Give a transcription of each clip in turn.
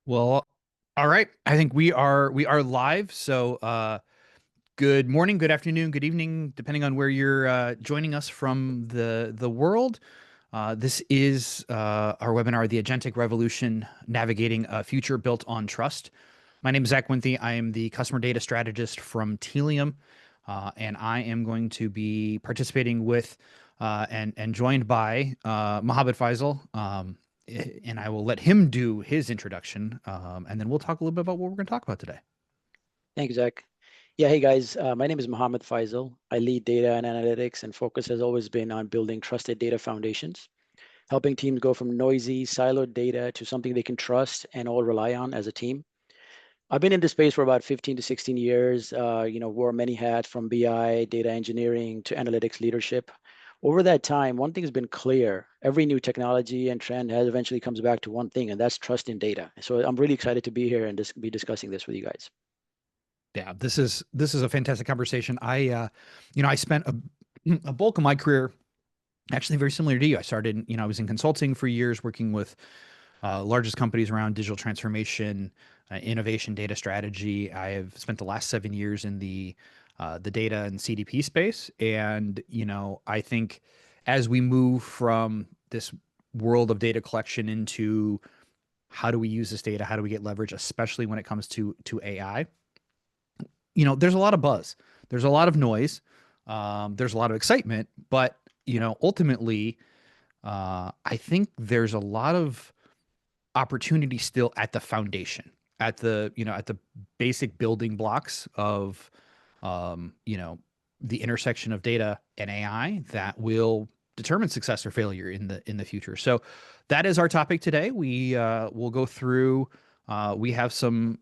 Well, all right. I think we are live. So, good morning, good afternoon, good evening, depending on where you're joining us from the world. This is our webinar, The Agentic Revolution: Navigating a Future Built on Trust. My name is Zach Winthy. I am the customer data strategist from Telium, and I am going to be participating with and joined by Mohammed Faisal. And I will let him do his introduction, and then we'll talk a little bit about what we're going to talk about today. Thank you, Zach. Yeah, hey guys, my name is Mohammed Faisal. I lead data and analytics, and focus has always been on building trusted data foundations, helping teams go from noisy, siloed data to something they can trust and all rely on as a team. I've been in this space for about 15 to 16 years, wore many hats from BI, data engineering to analytics leadership. Over that time, one thing has been clear. Every new technology and trend has eventually comes back to one thing, and that's trust in data. So I'm really excited to be here and be discussing this with you guys. Yeah, this is a fantastic conversation. I spent a bulk of my career actually very similar to you. I started, I was in consulting for years, working with largest companies around digital transformation, innovation, data strategy. I have spent the last 7 years in the data and CDP space, and I think as we move from this world of data collection into how do we use this data, how do we get leverage, especially when it comes to AI. There's a lot of buzz, there's a lot of noise, there's a lot of excitement, but ultimately, I think there's a lot of opportunity still at the foundation, at the basic building blocks of, the intersection of data and AI that will determine success or failure in the future. So that is our topic today. We will go through. I have some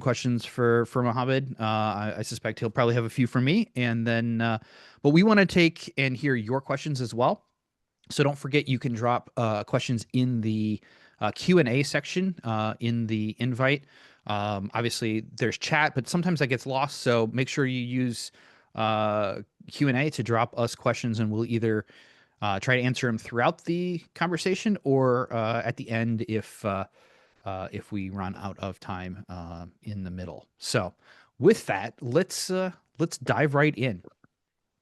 questions for Mohammed. I suspect he'll probably have a few for me, and then, but we want to take and hear your questions as well. So don't forget, you can drop questions in the Q&A section in the invite. Obviously, there's chat, but sometimes that gets lost. So make sure you use Q&A to drop us questions, and we'll either try to answer them throughout the conversation or at the end if we run out of time in the middle. So with that, let's dive right in.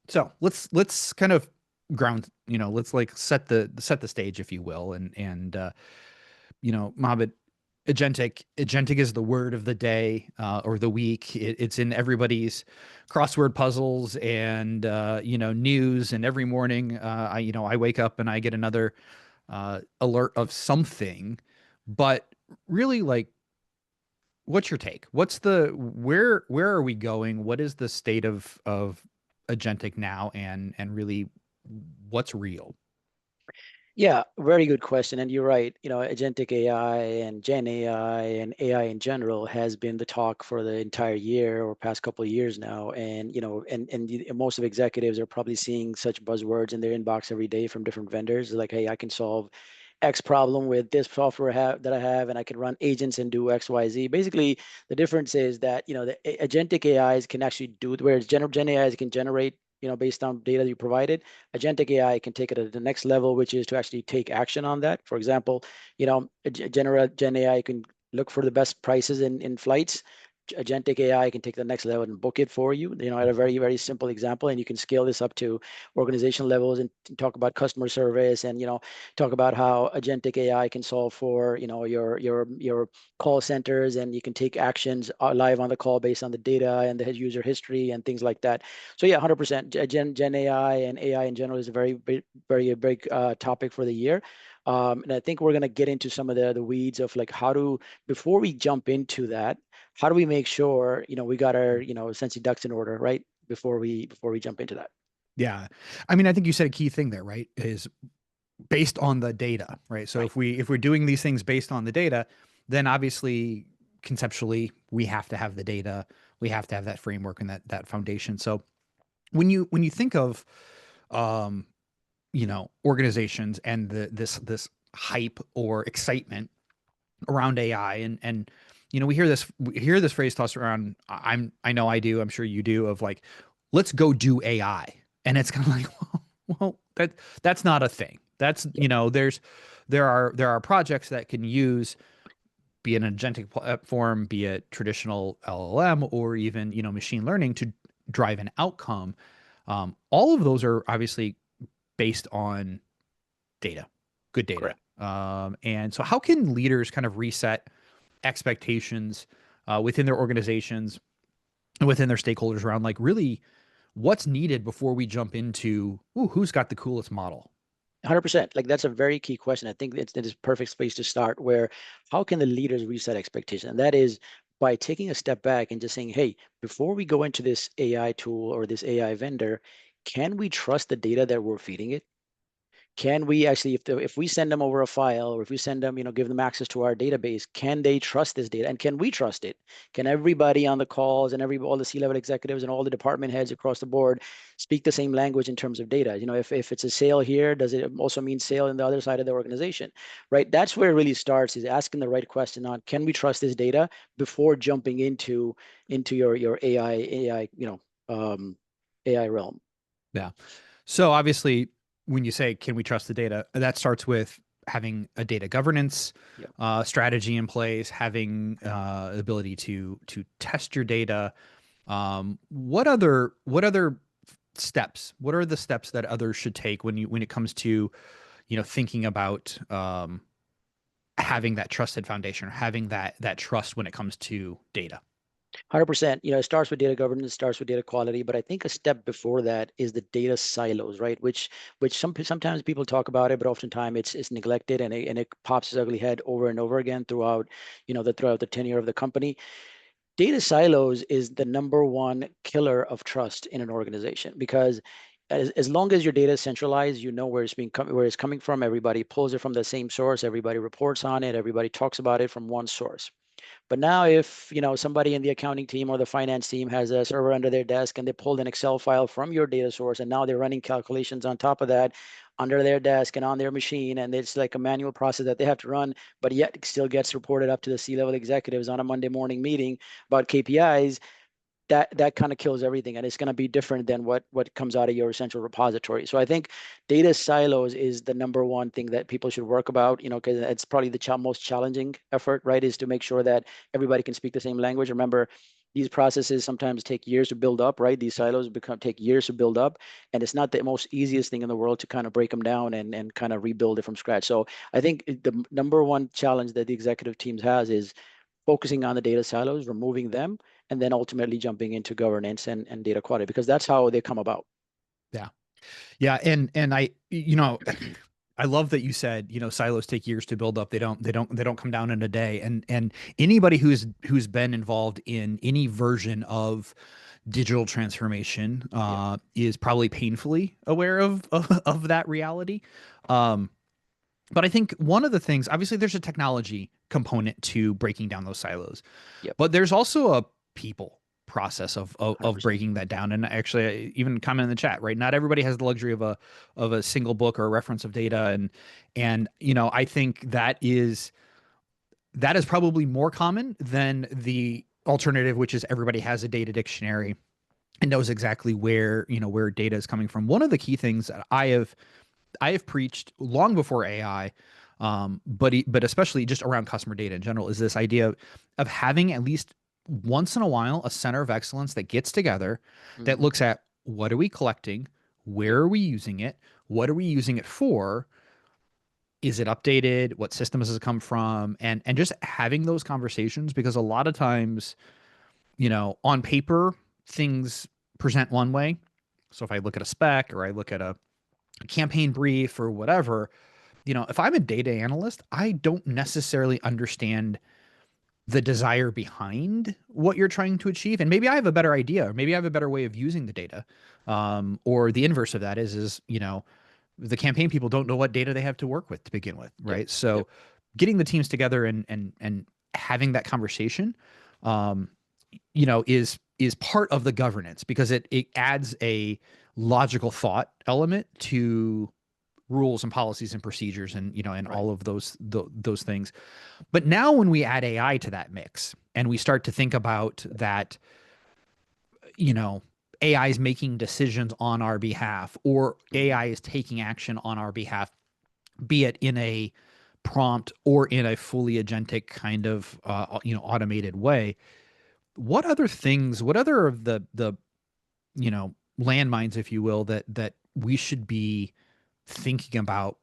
So let's kind of ground, let's like set the stage, if you will. And Mohammed, agentic is the word of the day or the week. It's in everybody's crossword puzzles and news. And every morning, I wake up and I get another alert of something. But really, like, what's your take? Where are we going? What is the state of agentic now, and really what's real? Yeah, very good question. And you're right. Agentic AI and Gen AI and AI in general has been the talk for the entire year or past couple of years now. And most of executives are probably seeing such buzzwords in their inbox every day from different vendors. Like, hey, I can solve X problem with this software that I have, and I can run agents and do X, Y, Z. Basically, the difference is that the agentic AIs can actually do it, whereas Gen AIs can generate based on data you provided. Agentic AI can take it to the next level, which is to actually take action on that. For example, Gen AI can look for the best prices in flights. Agentic AI can take the next level and book it for you. At a very, very simple example, and you can scale this up to organizational levels and talk about customer service and talk about how Agentic AI can solve for your call centers, and you can take actions live on the call based on the data and the user history and things like that. So yeah, 100%. Gen AI and AI in general is a very very big topic for the year. And I think we're going to get into some of the weeds of like before we jump into that, how do we make sure we got our essentially ducks in order, right, before we jump into that. Yeah. I mean, I think you said a key thing there, right? Is based on the data, right? So Right. if we're doing these things based on the data, then obviously conceptually we have to have the data, we have to have that framework and that foundation. So when you think of um organizations and this hype or excitement around AI, and we hear this phrase tossed around. I know I do. I'm sure you do. Of like, let's go do AI, and it's kind of like, well, that's not a thing. That's Yep. there are projects that can use be it an agentic platform, be it traditional LLM, or even machine learning to drive an outcome. All of those are obviously based on data, good data. Correct. And so, how can leaders kind of reset expectations within their organizations and within their stakeholders around like really what's needed before we jump into ooh, who's got the coolest model? 100%. Like that's a very key question. I think it is perfect space to start where how can the leaders reset expectation? And that is by taking a step back and just saying, hey, before we go into this AI tool or this AI vendor, can we trust the data that we're feeding it? Can we actually, if we send them over a file or if we send them, give them access to our database, can they trust this data? And can we trust it? Can everybody on the calls and all the C-level executives and all the department heads across the board speak the same language in terms of data? If it's a sale here, does it also mean sale in the other side of the organization? Right? That's where it really starts, is asking the right question on can we trust this data before jumping into your AI, AI realm. Yeah. So obviously, when you say, can we trust the data, that starts with having a data governance Yep. strategy in place, having ability to test your data. What other steps? What are the steps that others should take when it comes to thinking about having that trusted foundation or having that trust when it comes to data? 100%. It starts with data governance, starts with data quality, but I think a step before that is the data silos, right? Which sometimes people talk about it, but oftentimes it's neglected and it pops its ugly head over and over again throughout the tenure of the company. Data silos is the number one killer of trust in an organization because as long as your data is centralized, you know where it's coming from. Everybody pulls it from the same source. Everybody reports on it. Everybody talks about it from one source. But now if, somebody in the accounting team or the finance team has a server under their desk and they pulled an Excel file from your data source and now they're running calculations on top of that under their desk and on their machine, and it's like a manual process that they have to run, but yet it still gets reported up to the C-level executives on a Monday morning meeting about KPIs, that kind of kills everything, and it's going to be different than what comes out of your central repository. So I think data silos is the number one thing that people should work about, because it's probably the most challenging effort, right, is to make sure that everybody can speak the same language. Remember, these processes sometimes take years to build up, right? These silos take years to build up, and it's not the most easiest thing in the world to kind of break them down and kind of rebuild it from scratch. So I think the number one challenge that the executive teams has is focusing on the data silos, removing them, and then ultimately jumping into governance and data quality, because that's how they come about. Yeah. Yeah, and I love that you said, silos take years to build up. They don't come down in a day. And anybody who's been involved in any version of digital transformation Yeah. is probably painfully aware of that reality. Um, but I think one of the things, obviously, there's a technology component to breaking down those silos, Yep. but there's also a people process of 100%. breaking that down. And actually, I even comment in the chat, right? Not everybody has the luxury of a single book or a reference of data, and I think that is probably more common than the alternative, which is everybody has a data dictionary and knows exactly where data is coming from. One of the key things that I have preached long before AI, but especially just around customer data in general, is this idea of having at least once in a while a center of excellence that gets together that Hmm. looks at what are we collecting, where Yep. are we using it, what are we using it for, is it updated, what systems does it come from, and just having those conversations, because a lot of times, on paper things present one way. So if I look at a spec or I look at a campaign brief or whatever, if I'm a data analyst, I don't necessarily understand the desire behind what you're trying to achieve. And maybe I have a better idea, or maybe I have a better way of using the data. Or the inverse of that is, the campaign people don't know what data they have to work with to begin with, Yep. right? Yep. So getting the teams together and having that conversation, um, is part of the governance, because it adds a logical thought element to rules and policies and procedures, and Right. all of those things. But now when we add AI to that mix and we start to think about that, you know AI is making decisions on our behalf, or Hmm. AI is taking action on our behalf, be it in a prompt or in a fully agentic kind of automated way. What other things? What other of the landmines, if you will, that we should be thinking about?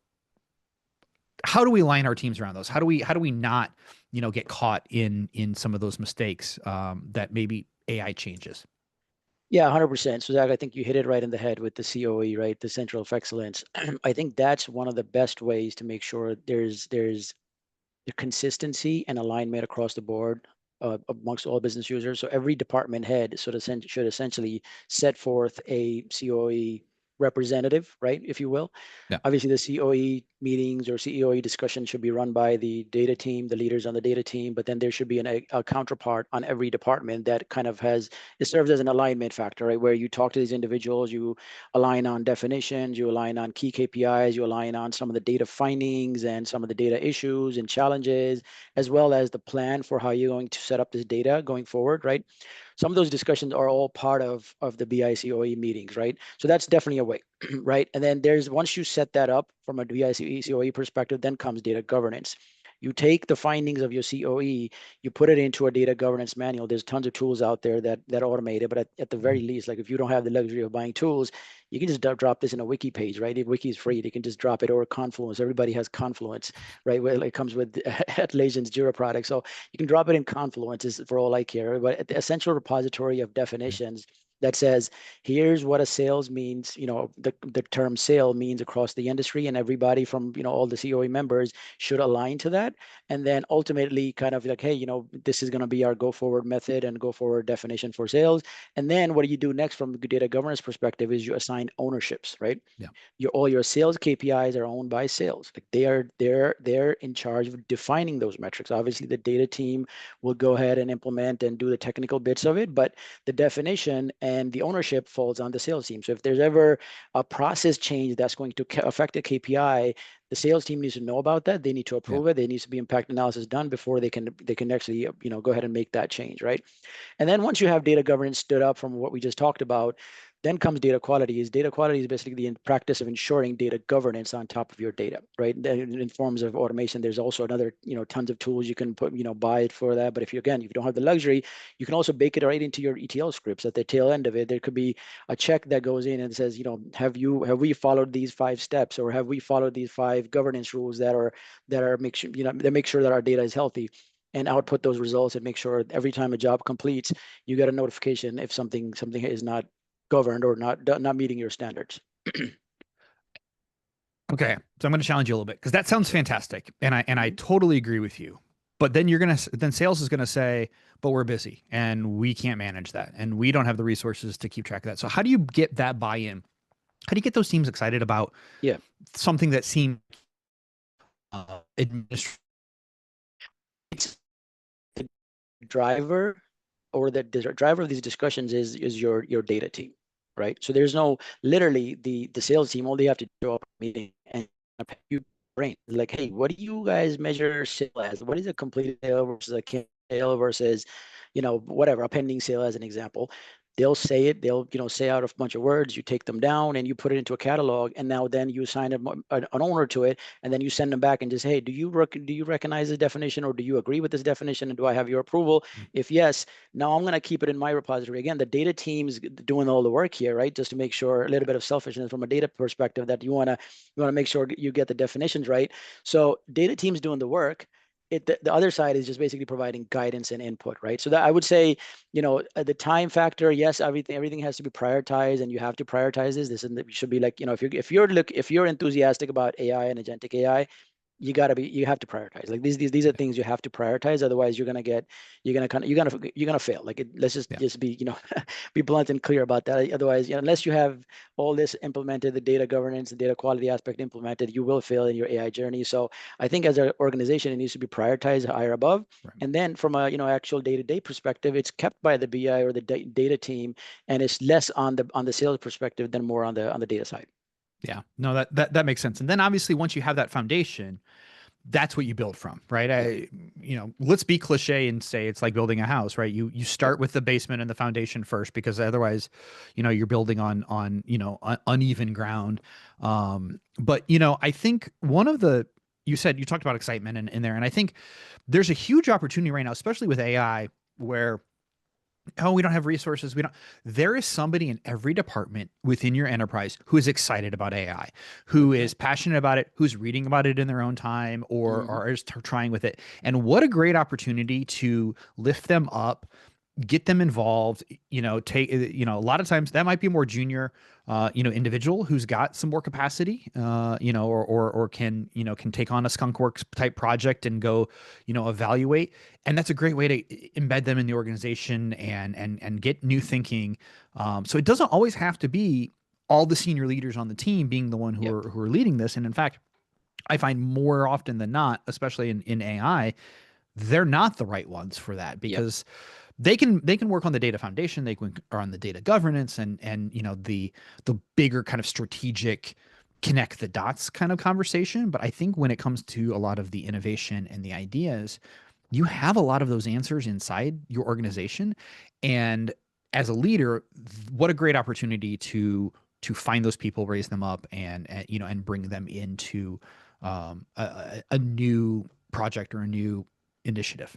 How do we line our teams around those? How do we not get caught in some of those mistakes that maybe AI changes? Yeah, 100%. So Zach, I think you hit it right in the head with the COE, right? The Center of Excellence. I think that's one of the best ways to make sure there's the consistency and alignment across the board amongst all business users. So every department head should essentially set forth a COE representative, right, if you will. Yeah. Obviously, the COE meetings or COE discussions should be run by the data team, the leaders on the data team, but then there should be a counterpart on every department that kind of it serves as an alignment factor, right, where you talk to these individuals, you align on definitions, you align on key KPIs, you align on some of the data findings and some of the data issues and challenges, as well as the plan for how you're going to set up this data going forward, right? Some of those discussions are all part of the BICOE meetings, right? So that's definitely a way, right? And then once you set that up from a BICOE perspective, then comes data governance. You take the findings of your COE, you put it into a data governance manual. There's tons of tools out there that automate it, but at the very least, like if you don't have the luxury of buying tools, you can just drop this in a wiki page, right? If wiki is free, you can just drop it, or Confluence. Everybody has Confluence, right? Where it comes with Atlassian's Jira product. So you can drop it in Confluence is for all I care. But the essential repository of definitions that says, here's what a sales means, the term sale means across the industry, and everybody from, all the COE members should align to that. And then ultimately kind of like, hey, this is going to be our go forward method and go forward definition for sales. And then what do you do next from the data governance perspective is you assign ownerships, right? Yeah. All your sales KPIs are owned by sales. Like they're in charge of defining those metrics. Obviously, the data team will go ahead and implement and do the technical bits of it, but the definition and the ownership falls on the sales team. So if there's ever a process change that's going to affect a KPI, the sales team needs to know about that. They need to Yeah. approve it. There needs to be impact analysis done before they can actually go ahead and make that change, right? And then once you have data governance stood up from what we just talked about, then comes data quality. Data quality is basically the practice of ensuring data governance on top of your data, right? In forms of automation, there's also another, tons of tools you can put, buy it for that. But if you don't have the luxury, you can also bake it right into your ETL scripts. At the tail end of it, there could be a check that goes in and says, have we followed these 5 steps, or have we followed these 5 governance rules that make sure, that make sure that our data is healthy, and output those results and make sure every time a job completes, you get a notification if something is not governed or not meeting your standards. Okay, so I'm going to challenge you a little bit because that sounds fantastic, and I totally agree with you. But then sales is going to say, "But we're busy and we can't manage that, and we don't have the resources to keep track of that." So how do you get that buy-in? How do you get those teams excited about Yeah, something that seems administrative? it's the driver, or the driver of these discussions is your data team, right? So there's no literally the sales team. All they have to show up at a meeting and you brain like, hey, what do you guys measure sale as? What is a complete sale versus a canceled sale versus, whatever, a pending sale as an example. They'll say it. They'll say out a bunch of words. You take them down and you put it into a catalog, and now then you assign an owner to it, and then you send them back and just, hey, do you recognize this definition, or do you agree with this definition, and do I have your approval? If yes, now I'm going to keep it in my repository. Again, the data team's doing all the work here, right? Just to make sure, a little bit of selfishness from a data perspective, that you want to make sure you get the definitions right. So data team's doing the work. The other side is just basically providing guidance and input, right? So that I would say, the time factor, yes, everything has to be prioritized, and you have to prioritize this. This should be like, if you're enthusiastic about AI and agentic AI, you have to prioritize. Like these are things you have to prioritize. Otherwise you're gonna fail. Like let's Yeah. just be, be blunt and clear about that. Otherwise, unless you have all this implemented, the data governance, the data quality aspect implemented, you will fail in your AI journey. So I think as an organization, it needs to be prioritized higher above. Right. And then from a, actual day-to-day perspective, it's kept by the BI or the data team, and it's less on the sales perspective than more on the data side. Yeah. No, that makes sense. And then obviously once you have that foundation, that's what you build from, right? Yeah. Let's be cliche and say it's like building a house, right? You Yep. start with the basement and the foundation first, because otherwise, you're building on uneven ground. But I think one of the you talked about excitement in there, and I think there's a huge opportunity right now, especially with AI, where oh, we don't have resources. We don't. There is somebody in every department within your enterprise who is excited about AI, who 100%. is passionate about it, who's reading about it in their own time, Hmm. or is trying with it. And what a great opportunity to lift them up, get them involved, take, a lot of times that might be a more junior, individual who's got some more capacity, or can take on a skunk works type project and go, evaluate. And that's a great way to embed them in the organization and get new thinking. So it doesn't always have to be all the senior leaders on the team being the one who Yep. are leading this. And in fact, I find more often than not, especially in AI, they're not the right ones for that, Yep. because they can work on the data foundation, they can or on the data governance, and the bigger kind of strategic connect the dots kind of conversation. But I think when it comes to a lot of the innovation and the ideas, you have a lot of those answers inside your organization. And as a leader, what a great opportunity to find those people, raise them up, and bring them into a new project or a new initiative.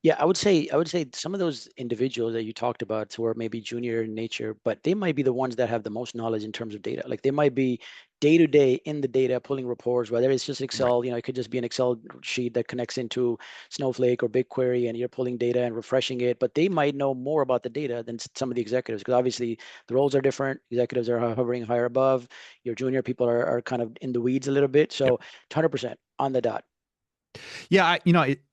Yeah, I would say some of those individuals that you talked about who are maybe junior in nature, but they might be the ones that have the most knowledge in terms of data. Like they might be day to day in the data, pulling reports, whether it's just Right. Excel, it could just be an Excel sheet that connects into Snowflake or BigQuery, and you're pulling data and refreshing it. But they might know more about the data than some of the executives, because obviously the roles are different. Executives are hovering higher above. Your junior people are kind of in the weeds a little bit. So Yep. 100% on the dot. Yeah,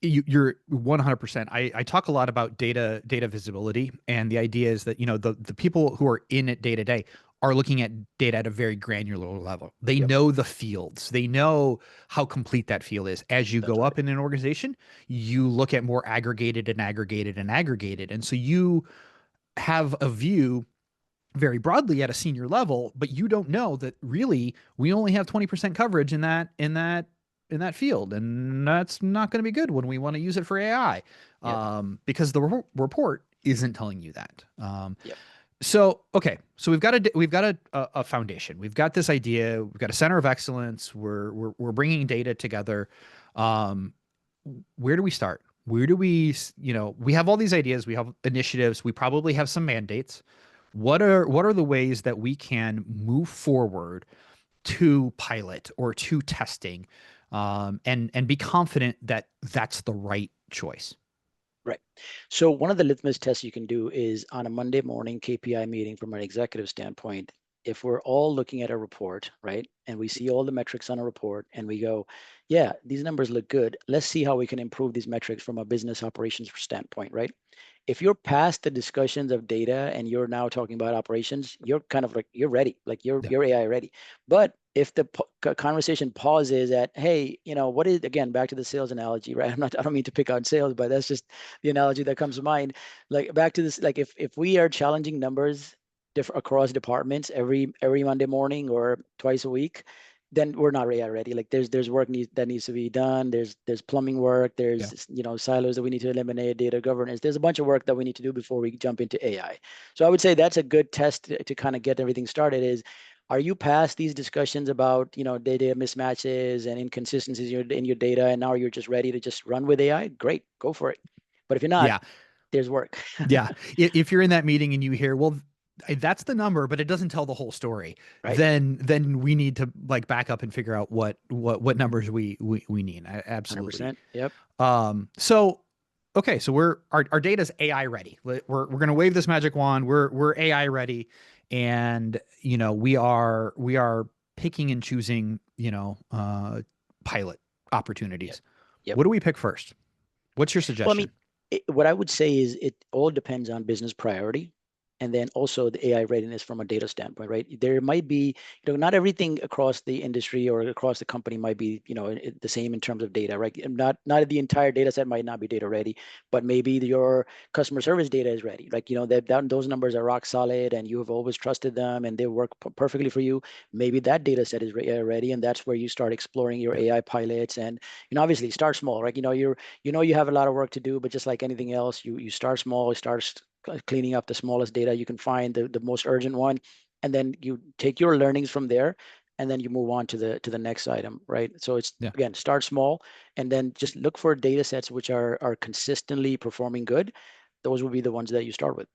you're 100%. I talk a lot about data visibility, and the idea is that the people who are in it day to day are looking at data at a very granular level. They Yep, know the fields. They know how complete that field is. As you that's go right. up in an organization, you look at more aggregated and aggregated and aggregated, and so you have a view very broadly at a senior level, but you don't know that really we only have 20% coverage in that field, and that's not going to be good when we want to use it for AI, Yep, because the report isn't telling you that. yep, So okay, so we've got a foundation. We've got this idea. We've got a center of excellence. We're bringing data together. Um, where do we start? Where do we have all these ideas, we have initiatives, we probably have some mandates. What are the ways that we can move forward to pilot or to testing, and be confident that that's the right choice? right. So one of the litmus tests you can do is on a Monday morning KPI meeting from an executive standpoint. If we're all looking at a report, right, and we see all the metrics on a report and we go, yeah, these numbers look good. Let's see how we can improve these metrics from a business operations standpoint, right? If you're past the discussions of data and you're now talking about operations, you're kind of like you're ready, like you're Yeah. you're AI ready. But if the conversation pauses at, hey, what is, again, back to the sales analogy, right? I don't mean to pick on sales, but that's just the analogy that comes to mind. Like back to this, like if we are challenging numbers across departments every Monday morning or twice a week, then we're not AI ready. Like there's work that needs to be done. There's plumbing work. Yeah. There's silos that we need to eliminate. Data governance. There's a bunch of work that we need to do before we jump into AI. So I would say that's a good test to kind of get everything started. Is are you past these discussions about data mismatches and inconsistencies in your data, and now you're just ready to just run with AI? Great, go for it. But if you're not, Yeah. there's work. Yeah. If you're in that meeting and you hear, well, that's the number, but it doesn't tell the whole story, Right. then we need to like back up and figure out what numbers we need. Absolutely. 100%. Yep. So okay, so our data's AI ready. We're gonna wave this magic wand. We're AI ready, and we are picking and choosing pilot Yep. opportunities. Yep. What do we pick first? What's your Well, I mean, suggestion? what I would say is it all depends on business priority and then also the AI readiness from a data standpoint, right? There might be, not everything across the industry or across the company might be, the same in terms of data, right? And not the entire data set might not be data ready, but maybe your customer service data is ready. Like, those numbers are rock solid and you have always trusted them and they work perfectly for you. Maybe that data set is AI ready, and that's where you start exploring your Yep. AI pilots. And, obviously start small, right? You have a lot of work to do, but just like anything else, you start small, you start cleaning up the smallest data you can find, the most urgent one, and then you take your learnings from there and then you move on to the next item, right? So it's, Yeah. again, start small, and then just look for data sets which are consistently performing good. Those will be the ones that you start with.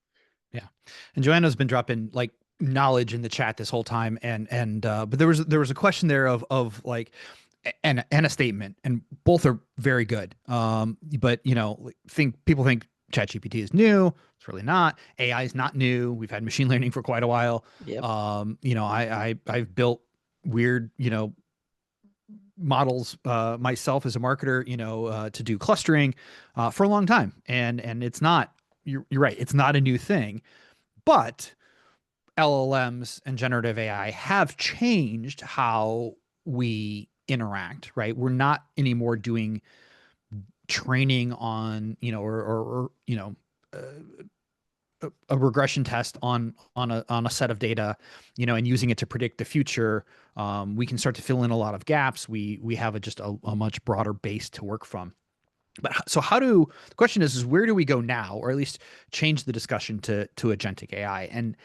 Yeah. And Joanna's been dropping like knowledge in the chat this whole time. But there was a question there of like, and a statement, and both are very good. But people think ChatGPT is new. It's really not. AI is not new. We've had machine learning for quite a while. Yep. I've built weird, models myself as a marketer, to do clustering for a long time, and it's not. You're right. It's not a new thing, but LLMs and generative AI have changed how we interact, right? We're not anymore doing training on, uh, a regression test on a set of data, and using it to predict the future. We can start to fill in a lot of gaps. We have just a much broader base to work from. But so how do the question is where do we go now, or at least change the discussion to agentic AI? And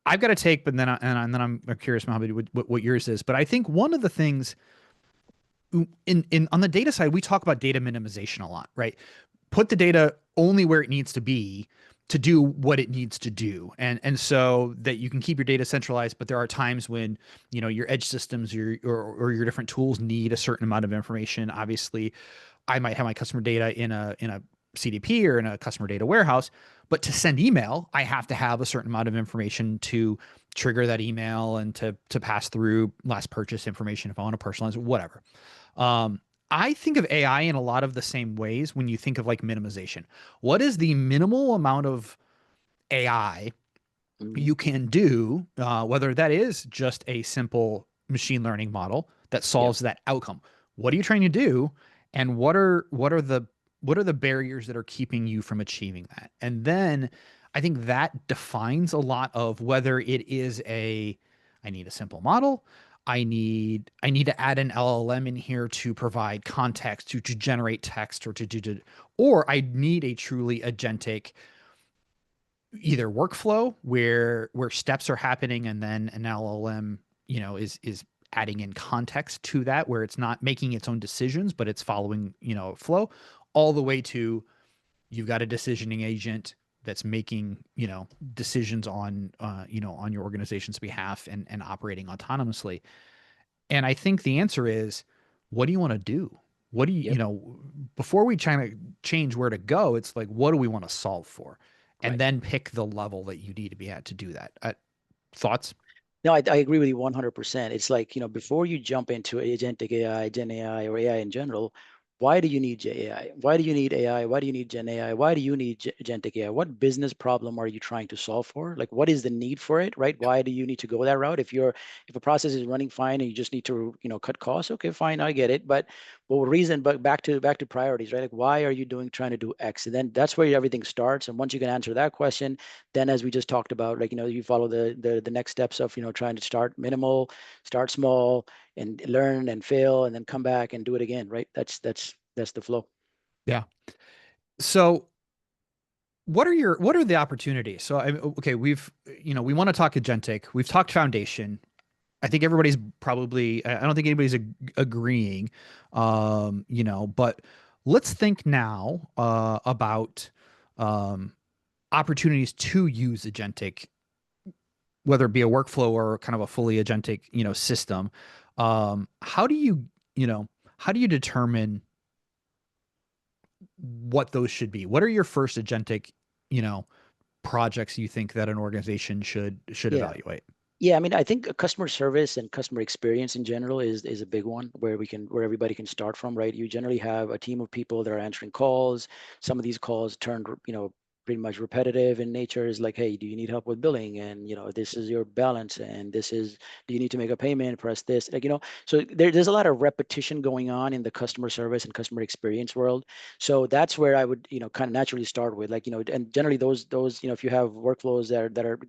I've got a take, but then I'm curious, Mohammed, what yours is. But I think one of the things in on the data side, we talk about data minimization a lot, right? Put the data only where it needs to be to do what it needs to do, and so that you can keep your data centralized. But there are times when your edge systems, or your different tools need a certain amount of information. Obviously, I might have my customer data in a CDP or in a customer data warehouse, but to send email, I have to have a certain amount of information to trigger that email and to pass through last purchase information if I want to personalize it, whatever. Um, I think of AI in a lot of the same ways when you think of like minimization. What is the minimal amount of AI Mhm. you can do, whether that is just a simple machine learning model that Yep. solves that outcome? What are you trying to do, and what are the barriers that are keeping you from achieving that? And then I think that defines a lot of whether it is I need a simple model. I need to add an LLM in here to provide context to generate text or I need a truly agentic either workflow where steps are happening and then an LLM, is adding in context to that where it's not making its own decisions, but it's following, flow, all the way to you've got a decisioning agent that's making, decisions on your organization's behalf and operating autonomously. And I think the answer is, what do you want to do? What do you, Yep. before we try to change where to go, it's like, what do we want to solve for? And Right. then pick the level that you need to be at to do that. Thoughts? No, I agree with you 100%. It's like, before you jump into agentic AI, Gen AI, or AI in general, why do you need AI? Why do you need AI? Why do you need Gen AI? Why do you need agentic AI? What business problem are you trying to solve for? Like, what is the need for it, right? Why do you need to go that route? If a process is running fine and you just need to, cut costs, okay, fine, I get it. But back to priorities, right? Like, why are you trying to do X? And then that's where everything starts. And once you can answer that question, then as we just talked about, like, you follow the next steps of, trying to start minimal, start small, and learn and fail, and then come back and do it again, right? That's the flow. Yeah. So what are the opportunities? So okay, we want to talk agentic. We've talked foundation. I think everybody's probably, I don't think anybody's agreeing, but let's think now about um, opportunities to use agentic, whether it be a workflow or kind of a fully agentic, system. How do you determine what those should be? What are your first agentic, you know, projects you think that an organization should Yeah. evaluate? Yeah, I mean, I think customer service and customer experience in general is a big one where everybody can start from, right? You generally have a team of people that are answering calls. Some of these calls turned, pretty much repetitive in nature. Is like, hey, do you need help with billing? And this is your balance, and do you need to make a payment? Press this, like, So there's a lot of repetition going on in the customer service and customer experience world. So that's where I would, kind of naturally start with, like, and generally those, if you have workflows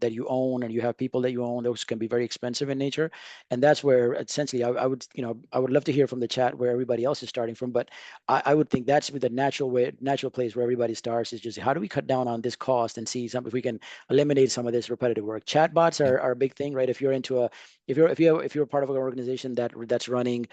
that you own, and you have people that you own, those can be very expensive in nature. And that's where essentially I would, I would love to hear from the chat where everybody else is starting from, but I would think that's the natural place where everybody starts, is just how do we cut down on this cost and see if we can eliminate some of this repetitive work. Chatbots Yeah. are a big thing, right? If you're into if you're part of an organization that's running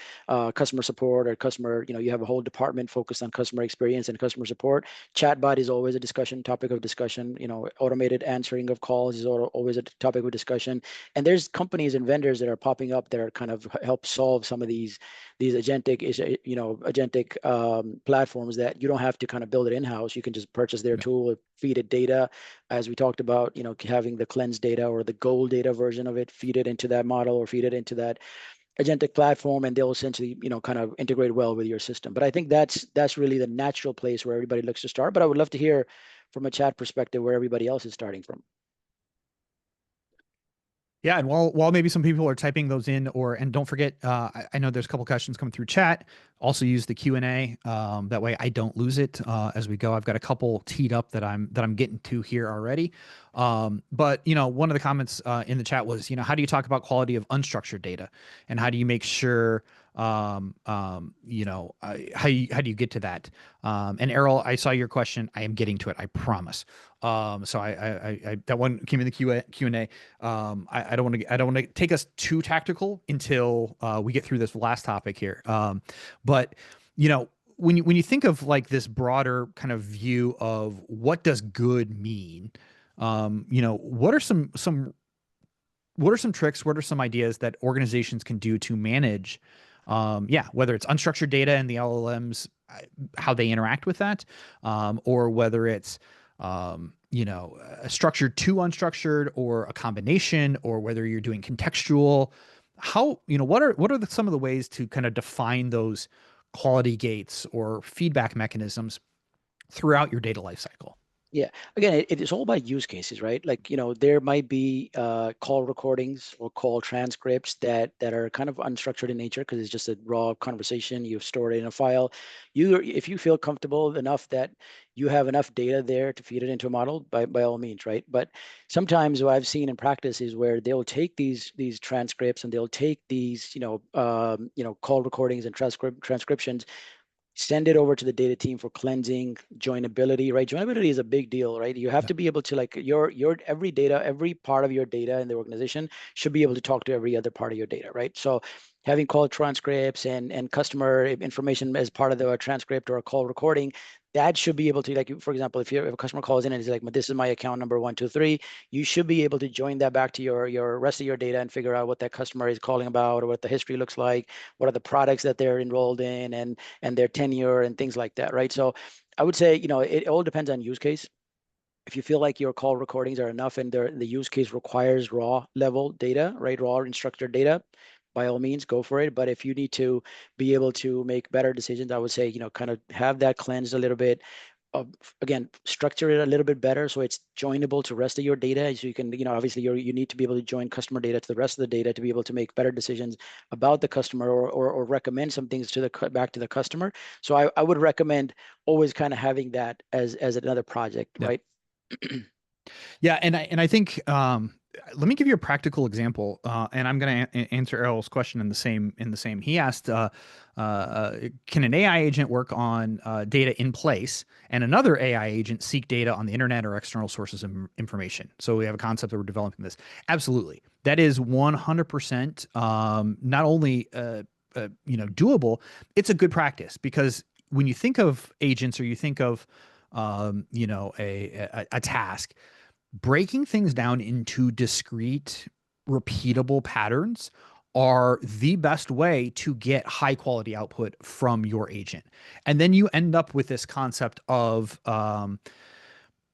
customer support or customer, you have a whole department focused on customer experience and customer support. Chatbot is always a discussion topic of discussion. Automated answering of calls is always a topic of discussion. And there's companies and vendors that are popping up that are kind of help solve some of these agentic platforms that you don't have to kind of build it in-house. You can just purchase their Yeah. tool, feed it data, as we talked about, having the cleansed data or the gold data version of it, feed it into that model or feed it into that agentic platform, and they'll essentially, kind of integrate well with your system. But I think that's really the natural place where everybody looks to start. But I would love to hear from a chat perspective where everybody else is starting from. Yeah, and while maybe some people are typing those in, and don't forget, I know there's a couple questions coming through chat. Also use the Q&A. That way I don't lose it as we go. I've got a couple teed up that I'm getting to here already. But one of the comments in the chat was, how do you talk about quality of unstructured data, and how do you make sure how do you get to that? And Errol, I saw your question. I am getting to it. I promise. So I that one came in the Q&A. I don't want to take us too tactical until we get through this last topic here. But when you think of like this broader kind of view of what does good mean, what are some tricks? What are some ideas that organizations can do to manage, whether it's unstructured data and the LLMs, how they interact with that, or whether it's, a structured to unstructured or a combination, or whether you're doing contextual. What are some of the ways to kind of define those quality gates or feedback mechanisms throughout your data lifecycle? Yeah. Again, it is all about use cases, right? Like, there might be call recordings or call transcripts that are kind of unstructured in nature because it's just a raw conversation. You've stored it in a file. If you feel comfortable enough that you have enough data there to feed it into a model, by all means, right? But sometimes what I've seen in practice is where they'll take these transcripts and they'll take these, call recordings and transcriptions, send it over to the data team for cleansing, joinability, right? Joinability is a big deal, right? You have Yeah. to be able to, like, your every part of your data in the organization should be able to talk to every other part of your data, right? So having call transcripts and customer information as part of the transcript or a call recording, that should be able to, like, for example, if a customer calls in and is like, this is my account number 123, you should be able to join that back to your rest of your data and figure out what that customer is calling about, or what the history looks like, what are the products that they're enrolled in, and their tenure and things like that, right? So I would say, it all depends on use case. If you feel like your call recordings are enough and the use case requires raw level data, right, raw unstructured data, by all means, go for it. But if you need to be able to make better decisions, I would say, kind of have that cleansed a little bit. uh, Again, structure it a little bit better so it's joinable to rest of your data. So you can, obviously you need to be able to join customer data to the rest of the data to be able to make better decisions about the customer, or recommend some things to back to the customer. So I would recommend always kind of having that as another project, Yeah. right? Yeah, and I think let me give you a practical example, and I'm going to answer Errol's question in the same. He asked, can an AI agent work on data in place, and another AI agent seek data on the internet or external sources of information? So we have a concept that we're developing this. Absolutely, that is 100% not only doable, it's a good practice, because when you think of agents, or you think of a task, breaking things down into discrete, repeatable patterns are the best way to get high quality output from your agent. And then you end up with this concept of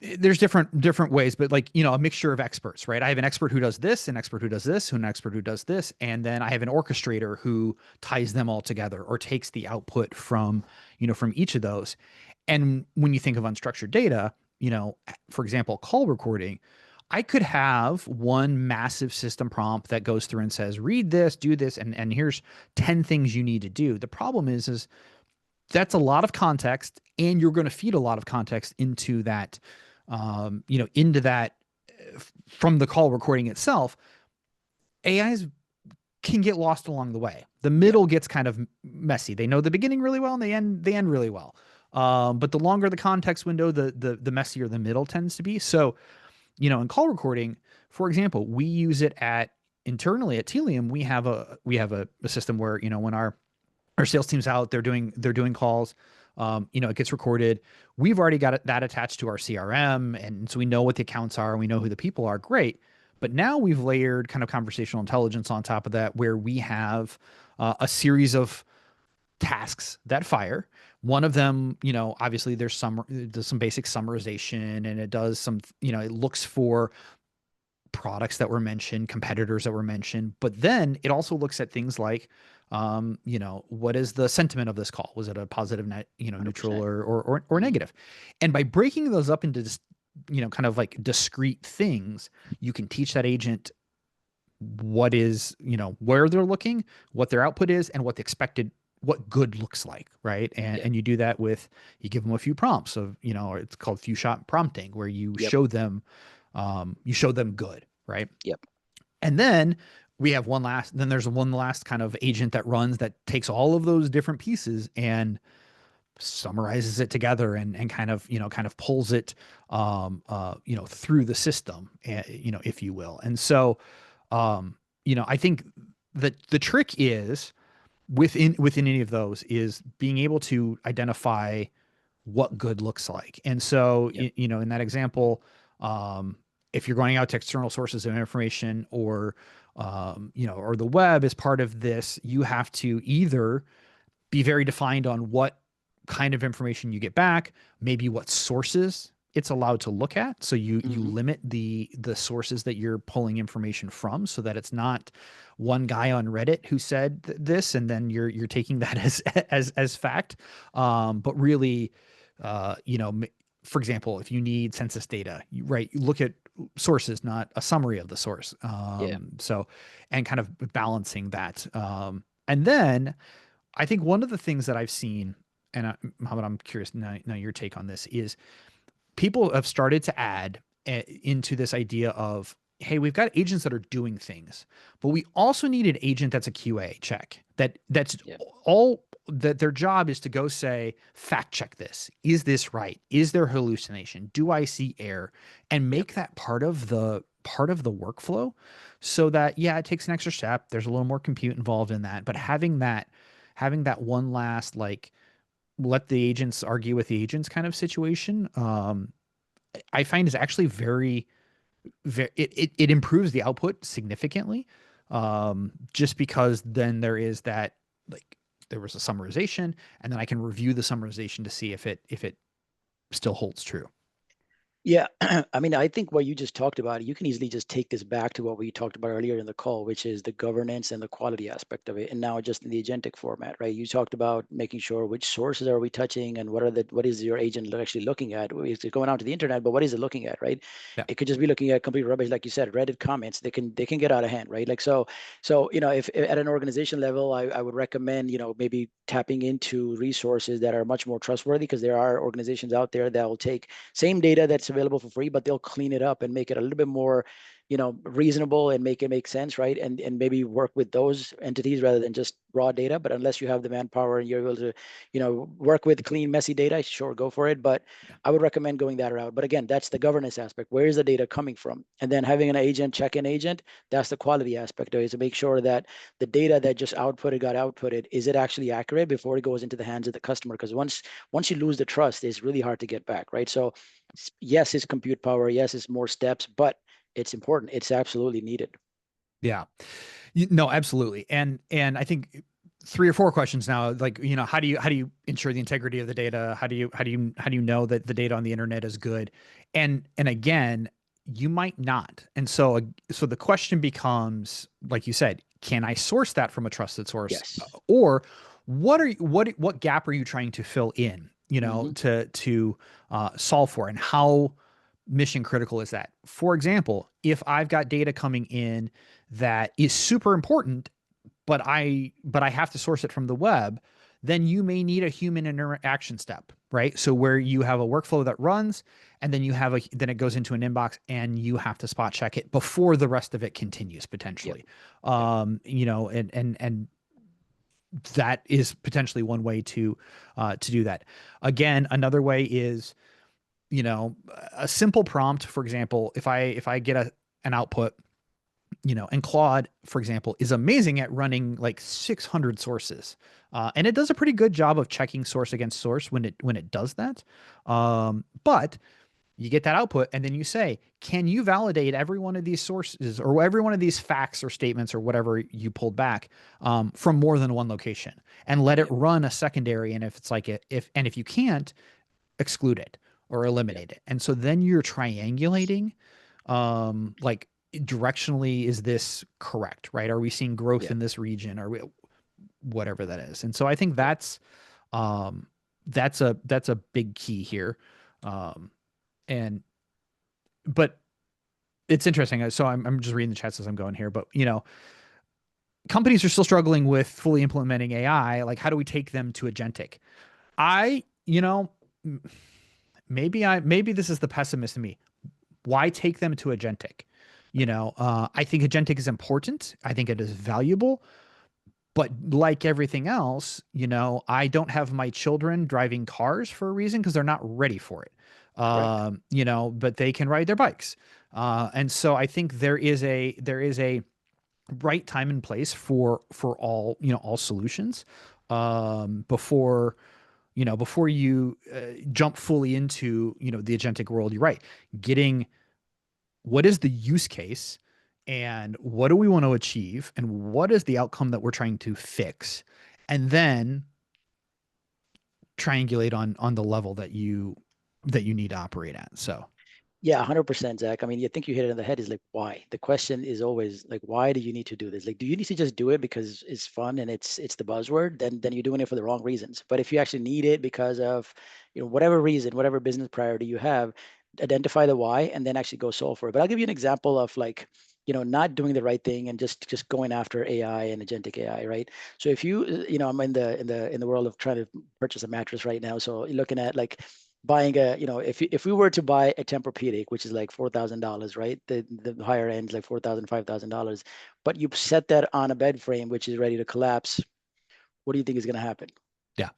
there's different ways, but like, a mixture of experts, right? I have an expert who does this, an expert who does this, an expert who does this, and then I have an orchestrator who ties them all together, or takes the output from each of those. And when you think of unstructured data, for example, call recording, I could have one massive system prompt that goes through and says, read this, do this, and here's 10 things you need to do. The problem is that's a lot of context, and you're going to feed a lot of context into that, from the call recording itself. AIs can get lost along the way. The Yeah. middle gets kind of messy. They know the beginning really well, and they end really well. But the longer the context window, the messier the middle tends to be. So, in call recording, for example, we use it at internally at Telium, we have a system where, when our sales team's out, they're doing calls. It gets recorded. We've already got that attached to our CRM, and so we know what the accounts are, and we know who the people are. Great, but now we've layered kind of conversational intelligence on top of that, where we have a series of tasks that fire. One of them, obviously there's some basic summarization, and it does some, it looks for products that were mentioned, competitors that were mentioned, but then it also looks at things like, what is the sentiment of this call? Was it a positive, net, neutral, 100%. or Hmm. negative? And by breaking those up into just, kind of like discrete things, you can teach that agent what is, where they're looking, what their output is, and what good looks like, right? And Yep. and you do that with, you give them a few prompts of, it's called few shot prompting, where Yep. you show them good, right? Yep. And then there's one last kind of agent that runs, that takes all of those different pieces and summarizes it together, and kind of pulls it, through the system, if you will. And so, I think that the trick is, within any of those, is being able to identify what good looks like. And so, Yep. in that example, if you're going out to external sources of information, or the web as part of this, you have to either be very defined on what kind of information you get back, maybe what sources it's allowed to look at. So you Hmm. limit the sources that you're pulling information from, so that it's not one guy on Reddit who said this, and then you're taking that as fact. But really, for example, if you need census data, you look at sources, not a summary of the source. Yeah. And kind of balancing that. And then I think one of the things that I've seen, and Mohammed, I'm curious now your take on this, is people have started to add into this idea of, hey, we've got agents that are doing things, but we also need an agent that's a QA check, that's Yeah. all that their job is to go say, fact check this. Is this right? Is there hallucination? Do I see error? And Yep. make that part of the workflow, so that, yeah, it takes an extra step. There's a little more compute involved in that, but having that one last, like, let the agents argue with the agents kind of situation, I find is actually very, very, it improves the output significantly. Just because then there is that, like, there was a summarization, and then I can review the summarization to see if it still holds true. Yeah, I mean, I think what you just talked about, you can easily just take this back to what we talked about earlier in the call, which is the governance and the quality aspect of it. And now just in the agentic format, right? You talked about making sure which sources are we touching, and what is your agent actually looking at? Is it going out to the internet, but what is it looking at, right? Yeah. It could just be looking at complete rubbish, like you said, Reddit comments. They can get out of hand, right? Like so if at an organization level, I would recommend, maybe tapping into resources that are much more trustworthy, because there are organizations out there that will take same data that's available for free, but they'll clean it up and make it a little bit more, reasonable, and make it make sense, right? And maybe work with those entities rather than just raw data. But unless you have the manpower and you're able to, work with clean, messy data, sure, go for it. But Yeah. I would recommend going that route. But again, that's the governance aspect. Where is the data coming from? And then having an agent, check-in agent, that's the quality aspect of it, to make sure that the data that just got outputted, is it actually accurate before it goes into the hands of the customer? Because once you lose the trust, it's really hard to get back, right? So yes, it's compute power. Yes, it's more steps, but it's important. It's absolutely needed. Yeah. No, absolutely. And I think three or four questions now, like, how do you ensure the integrity of the data? How do you know that the data on the internet is good? And again, you might not. And so the question becomes, like you said, can I source that from a trusted source? Yes. Or what gap are you trying to fill in, Hmm. to solve for? And how mission critical is that? For example, if I've got data coming in that is super important, but I have to source it from the web, then you may need a human interaction step, right? So where you have a workflow that runs, and then it goes into an inbox, and you have to spot check it before the rest of it continues, Yep. potentially. Yep. And that is potentially one way to do that. Again, another way is, a simple prompt. For example, if I get an output And Claude, for example, is amazing at running like 600 sources. And it does a pretty good job of checking source against source when it does that. But you get that output, and then you say, can you validate every one of these sources or every one of these facts or statements or whatever you pulled back from more than one location, and let it Yeah, run a secondary? And if it's like if you can't, exclude it or yeah, eliminate it. And so then you're triangulating, like directionally, is this correct, right? Are we seeing growth yeah, in this region? Are we whatever that is? And so I think yeah, um that's a big key here. And but it's interesting. So I'm just reading the chats as I'm going here, but companies are still struggling with fully implementing AI. Like, how do we take them to agentic? I, maybe this is the pessimist in me. Why take them to agentic? I think agentic is important. I think it is valuable. But like everything else, I don't have my children driving cars for a reason because they're not ready for it. correct. But they can ride their bikes. And so I think there is a right time and place for all solutions before you jump fully into the agentic world. You're right. Getting what is the use case, and what do we want to achieve, and what is the outcome that we're trying to fix, and then triangulate on the level that you need to operate at. So Yeah, 100%, Zach. I mean, you think you hit it on the head is like, why? The question is always like, why do you need to do this? Like, do you need to just do it because it's fun and it's the buzzword? Then you're doing it for the wrong reasons. But if you actually need it because of, whatever reason, whatever business priority you have, identify the why and then actually go solve for it. But I'll give you an example of like, not doing the right thing and just going after AI and agentic AI, right? So if I'm in the world of trying to purchase a mattress right now. So you're looking at like buying if we were to buy a Tempur-Pedic, which is like $4,000, right? The higher end is like $4,000, $5,000, but you set that on a bed frame which is ready to collapse. What do you think is going to happen? yeah,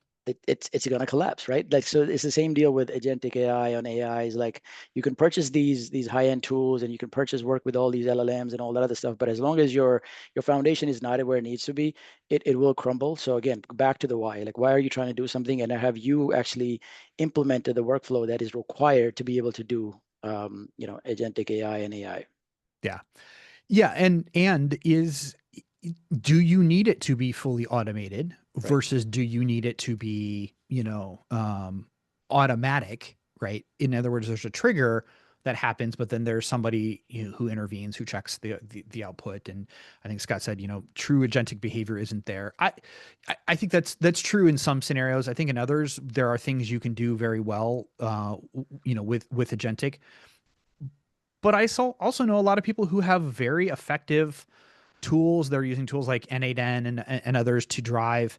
It's going to collapse, right? Like, so it's the same deal with agentic AI on AI. Is like you can purchase these high end tools and you can purchase work with all these LLMs and all that other stuff, but as long as your foundation is not where it needs to be, it will crumble. So again, back to the why. Like, why are you trying to do something, and have you actually implemented the workflow that is required to be able to do agentic AI and AI? yeah, yeah. And do you need it to be fully automated Right. versus do you need it to be automatic, right? In other words, there's a trigger that happens, but then there's somebody who intervenes, who checks the output. And I think Scott said, true agentic behavior isn't there. I think that's true in some scenarios. I think in others there are things you can do very well, with agentic. But I also know a lot of people who have very effective tools. They're using tools like N8N and others to drive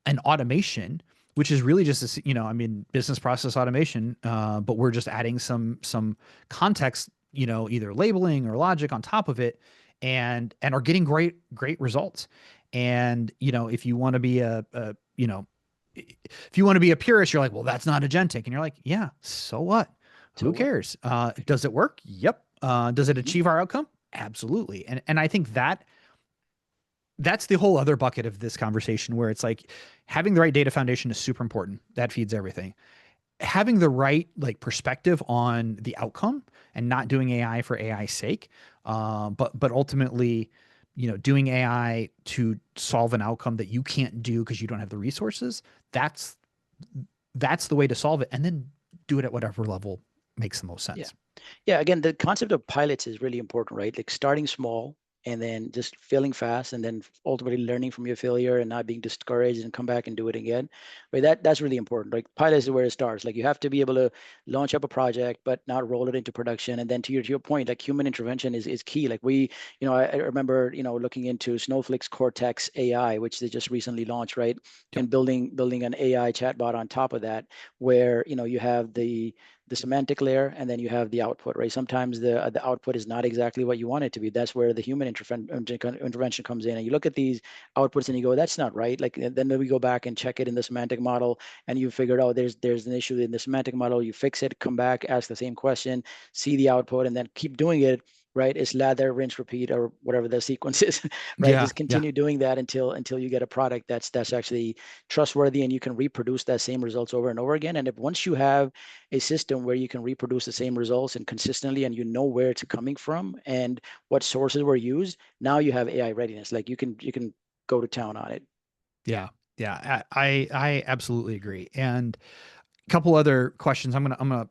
an automation, which is really just I mean, business process automation. But we're just adding some context, either labeling or logic on top of it, and are getting great results. And if you want to be if you want to be a purist, you're like, well, that's not agentic, and you're like, yeah, so what? So Who what? cares? Does it work? Yep. Does it Hmm. achieve our outcome? Absolutely. And I think that's the whole other bucket of this conversation, where it's like having the right data foundation is super important. That feeds everything. Having the right like perspective on the outcome and not doing AI for AI's sake, but ultimately, doing AI to solve an outcome that you can't do because you don't have the resources. That's that's the way to solve it, and then do it at whatever level makes the most Yeah. sense. Yeah, again, the concept of pilots is really important, right? Like starting small and then just failing fast and then ultimately learning from your failure and not being discouraged and come back and do it again. Right? That's really important. Like pilots is where it starts. Like you have to be able to launch up a project but not roll it into production. And then to your point, like human intervention is key. Like I remember, looking into Snowflake's Cortex AI, which they just recently launched, right? Yep. And building an AI chatbot on top of that, where you have the semantic layer, and then you have the output, right? Sometimes the output is not exactly what you want it to be. That's where the human intervention comes in. And you look at these outputs and you go, that's not right. Like, then we go back and check it in the semantic model, and you figured out there's an issue in the semantic model. You fix it, come back, ask the same question, see the output, and then keep doing it right? It's lather, rinse, repeat, or whatever the sequence is, right? Yeah, Just yeah, continue doing that until you get a product that's actually trustworthy and you can reproduce that same results over and over again. And if once you have a system where you can reproduce the same results and consistently, and you know where it's coming from and what sources were used, now you have AI readiness. Like you can go to town on it. yeah, yeah. I absolutely agree. And a couple other questions. I'm gonna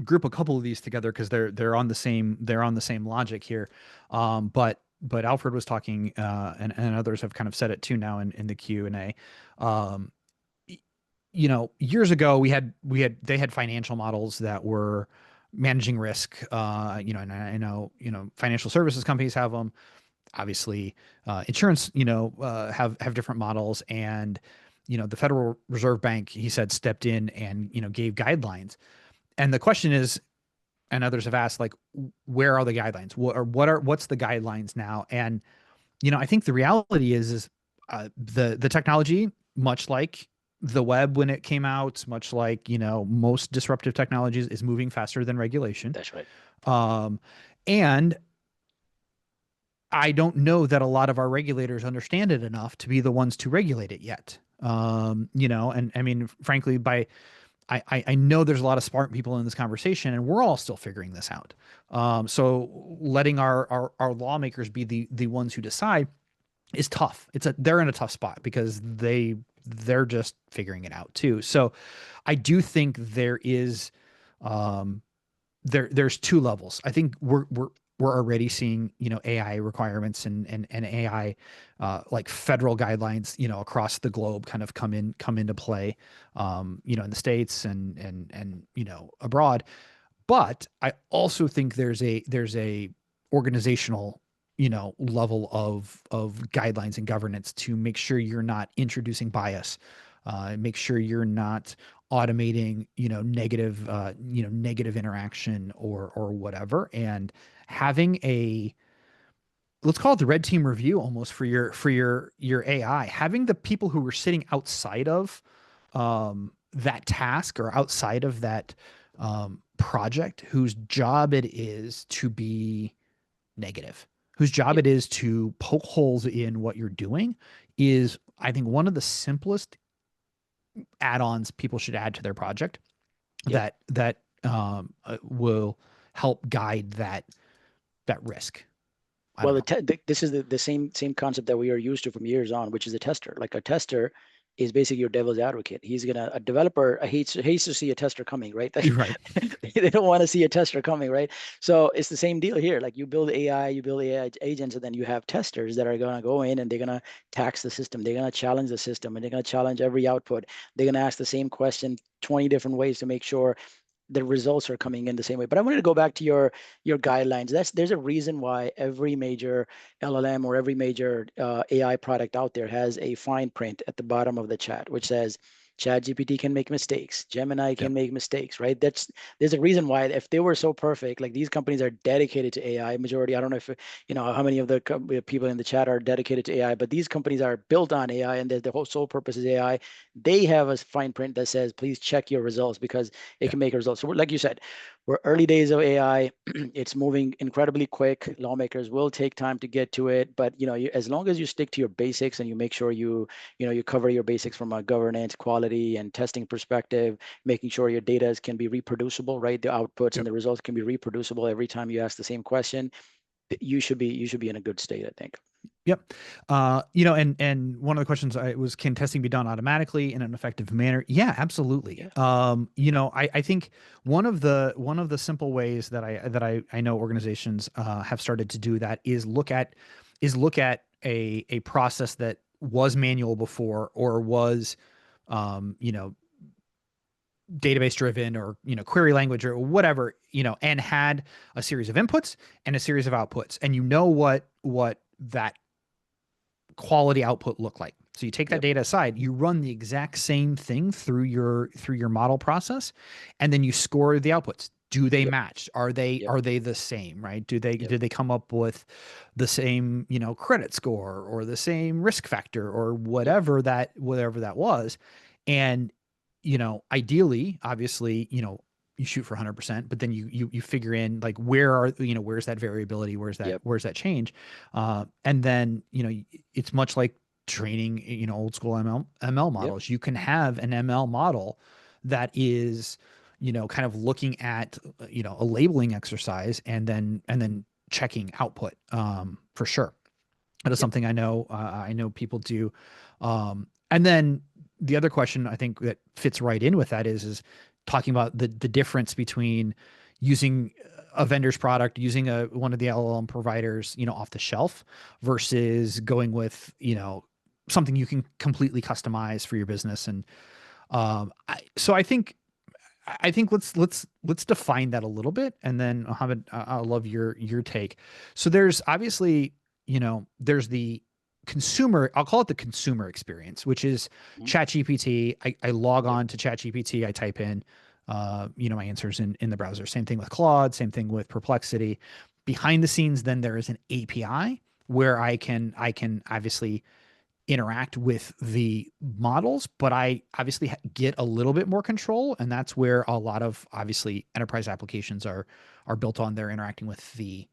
group a couple of these together because they're on the same logic here. But Alfred was talking, and others have kind of said it too now in the Q and A. Um, you know, years ago they had financial models that were managing risk. You know, and I know financial services companies have them. Obviously, insurance have different models, and the Federal Reserve Bank, he said, stepped in and gave guidelines. And the question is, and others have asked, like, where are the guidelines? What's the guidelines now? And I think the reality is the technology, much like the web when it came out, much like most disruptive technologies, is moving faster than regulation. That's right. Um, and I don't know that a lot of our regulators understand it enough to be the ones to regulate it yet. And I mean, frankly, I know there's a lot of smart people in this conversation, and we're all still figuring this out. So letting our lawmakers be the ones who decide is tough. They're in a tough spot because they're just figuring it out too. So I do think um, there's two levels. I think we're already seeing AI requirements and AI like federal guidelines across the globe kind of come into play, in the States and abroad. But I also think there's a organizational level of guidelines and governance to make sure you're not introducing bias, make sure you're not automating negative interaction or whatever, and having a, let's call it the red team review almost for your AI, having the people who are sitting outside of that task or outside of that project, whose job it is to be negative, whose job Yep. it is to poke holes in what you're doing, is, I think, one of the simplest add-ons people should add to their project Yep. that will help guide that risk. I Well, don't know. this is the same concept that we are used to from years on, which is a tester. Like a tester is basically your devil's advocate. He's gonna A developer hates to see a tester coming, right? You're right. They don't want to see a tester coming, right? So it's the same deal here. Like you build AI, you build AI agents, and then you have testers that are gonna go in and they're gonna tax the system. They're gonna challenge the system, and they're gonna challenge every output. They're gonna ask the same question 20 different ways to make sure the results are coming in the same way. But I wanted to go back to your guidelines. There's a reason why every major LLM or every major AI product out there has a fine print at the bottom of the chat, which says ChatGPT can make mistakes, Gemini can Yep. make mistakes, right? There's a reason why. If they were so perfect, like these companies are dedicated to AI. Majority, I don't know if how many of the people in the chat are dedicated to AI, but these companies are built on AI, and the whole sole purpose is AI. They have a fine print that says, please check your results because it Yeah. can make a result. So, like you said, we're early days of AI. It's moving incredibly quick. Lawmakers will take time to get to it, but as long as you stick to your basics and you make sure you cover your basics from a governance, quality, and testing perspective, making sure your data can be reproducible, right? The outputs and Yep. the results can be reproducible every time you ask the same question. You should be in a good state, I think. Yep. And one of the questions I was, can testing be done automatically in an effective manner? Yeah, absolutely. Yeah. I think one of the simple ways that I know organizations have started to do that is look at a process that was manual before, or was um, you know database driven, or query language or whatever, and had a series of inputs and a series of outputs, and what that quality output look like. So you take that Yep. data aside, you run the exact same thing through your model process, and then you score the outputs. Do they Yep. match? Are they Yep. are they the same, right? Do they Yep. did they come up with the same, credit score, or the same risk factor, or Yep. whatever that was? And ideally, obviously, you shoot for 100%, but then you figure in like where are, where's that variability, Yep. where's that change, and then it's much like training, old school ML Yep. models. You can have an ML model that is, kind of looking at, a labeling exercise, and then checking output, for sure. That is Yep. something I know people do. And then the other question I think that fits right in with that is talking about the difference between using a vendor's product, using one of the LLM providers, off the shelf, versus going with, something you can completely customize for your business. And so I think let's define that a little bit, and then Mohammed, I'll love your take. So there's obviously, there's the consumer. I'll call it the consumer experience, which is Mhm. ChatGPT. I log Yep. on to ChatGPT. I type in, my answers in the browser. Same thing with Claude. Same thing with Perplexity. Behind the scenes, then there is an API where I can obviously interact with the models, but I obviously get a little bit more control, and that's where a lot of obviously enterprise applications are built on. They're interacting with the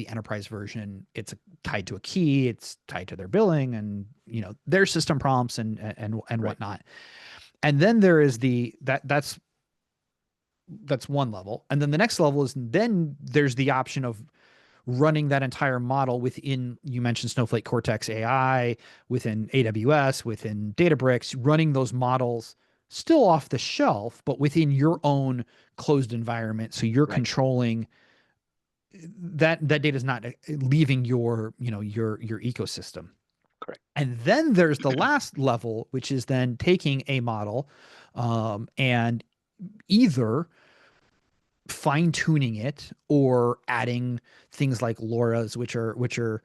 enterprise version. It's tied to a key, it's tied to their billing, and their system prompts and Right. whatnot. And then there is that's one level, and then the next level is then there's the option of running that entire model within, you mentioned Snowflake Cortex AI, within AWS, within Databricks, running those models still off the shelf, but within your own closed environment. So you're Right. controlling that data is not leaving your ecosystem. Correct. And then there's the last level, which is then taking a model, and either fine tuning it or adding things like LoRa's, which are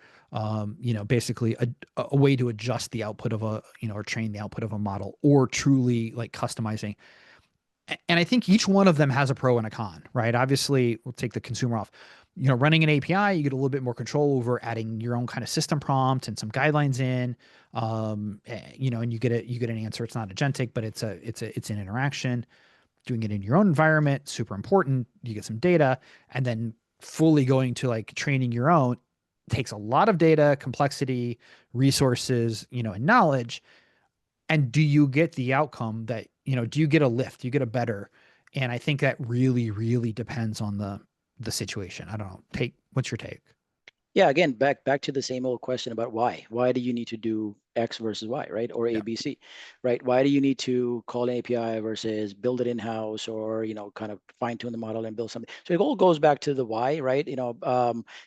basically a way to adjust the output of or train the output of a model, or truly like customizing. And I think each one of them has a pro and a con, right? Obviously, we'll take the consumer off. Running an API, you get a little bit more control over adding your own kind of system prompt and some guidelines in, and you get an answer. It's not agentic, but it's an interaction. Doing it in your own environment, super important. You get some data, and then fully going to like training your own takes a lot of data, complexity, resources, and knowledge. And do you get the outcome that, do you get a lift? Do you get a better? And I think that really, really depends on the situation. I don't know. What's your take? Yeah, again, back to the same old question about why. Why do you need to do X versus Y, right? Or Yeah. ABC, right? Why do you need to call an API versus build it in-house, or kind of fine-tune the model and build something? So it all goes back to the why, right?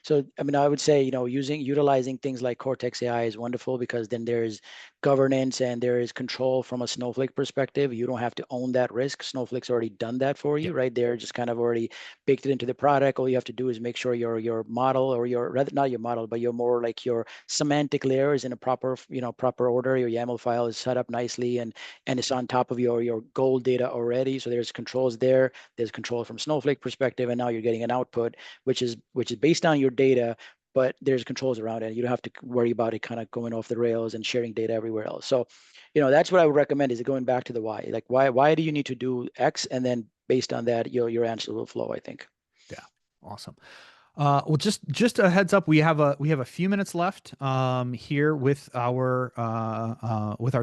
So I mean, I would say, utilizing things like Cortex AI is wonderful, because then there's governance and there is control from a Snowflake perspective. You don't have to own that risk. Snowflake's already done that for Yeah. you, right? They're just kind of already baked it into the product. All you have to do is make sure your model, or your, rather, not your model, but your more like your semantic layer is in a proper order. Your YAML file is set up nicely, and it's on top of your gold data already. So there's controls there. There's control from Snowflake perspective, and now you're getting an output which is based on your data, but there's controls around it. You don't have to worry about it kind of going off the rails and sharing data everywhere else. So, that's what I would recommend, is going back to the why. Like, why do you need to do X? And then based on that, your answer will flow, I think. Yeah. Awesome. Well, just a heads up, we have a few minutes left, here with our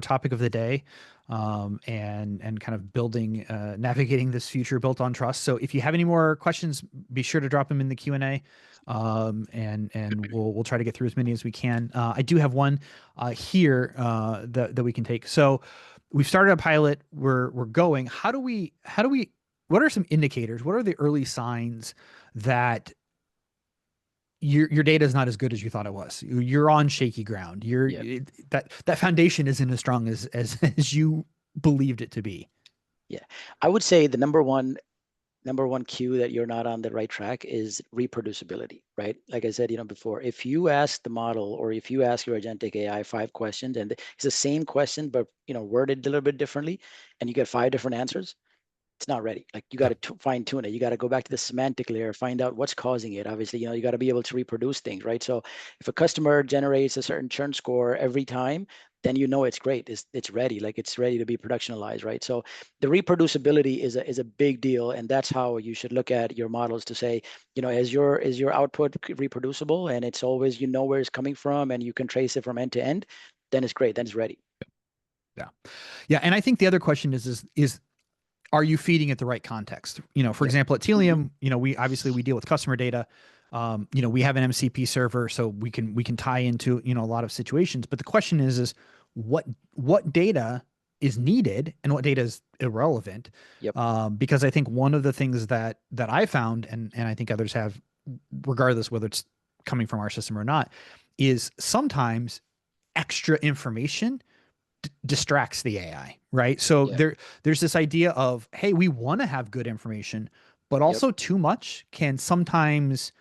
topic of the day, and kind of building, navigating this future built on trust. So if you have any more questions, be sure to drop them in the Q&A, and we'll try to get through as many as we can. I do have one here, that we can take. So we've started a pilot. We're going. How do we? What are some indicators? What are the early signs that your data is not as good as you thought it was? You're on shaky ground. Yeah. That foundation isn't as strong as you believed it to be. Yeah. I would say the number one cue that you're not on the right track is reproducibility, right? Like I said, before, if you ask the model, or if you ask your agentic AI 5 questions, and it's the same question but worded a little bit differently, and you get 5 different answers, it's not ready. Like, you got Yeah, to fine tune it. You got to go back to the semantic layer, find out what's causing it. Obviously, you got to be able to reproduce things, right? So if a customer generates a certain churn score every time, then you know it's great. It's ready, like it's ready to be productionalized, right? So the reproducibility is a big deal, and that's how you should look at your models to say, is your output reproducible, and it's always you know where it's coming from, and you can trace it from end to end. Then it's great. Then it's ready. Yeah. Yeah. And I think the other question is are you feeding it the right context? For Yep. example, at Hmm. Telium, we deal with customer data. We have an MCP server, so we can tie into a lot of situations. But the question is what what data is needed and what data is irrelevant? Yep. Because I think one of the things that I found, and I think others have, regardless whether it's coming from our system or not, is sometimes extra information distracts the AI, right? So Yep. there's this idea of, hey, we want to have good information, but Yep. also too much can sometimes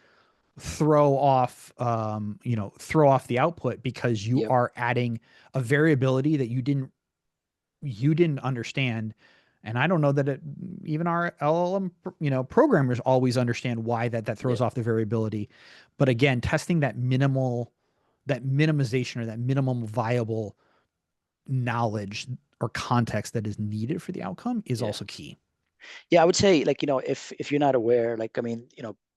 throw off the output because you Yep. are adding a variability that you didn't understand. And I don't know that even our LLM, programmers always understand why that throws Yep. off the variability. But again, testing that minimization or that minimum viable knowledge or context that is needed for the outcome is Yeah. also key. Yeah, I would say, like, if you're not aware, like, I mean,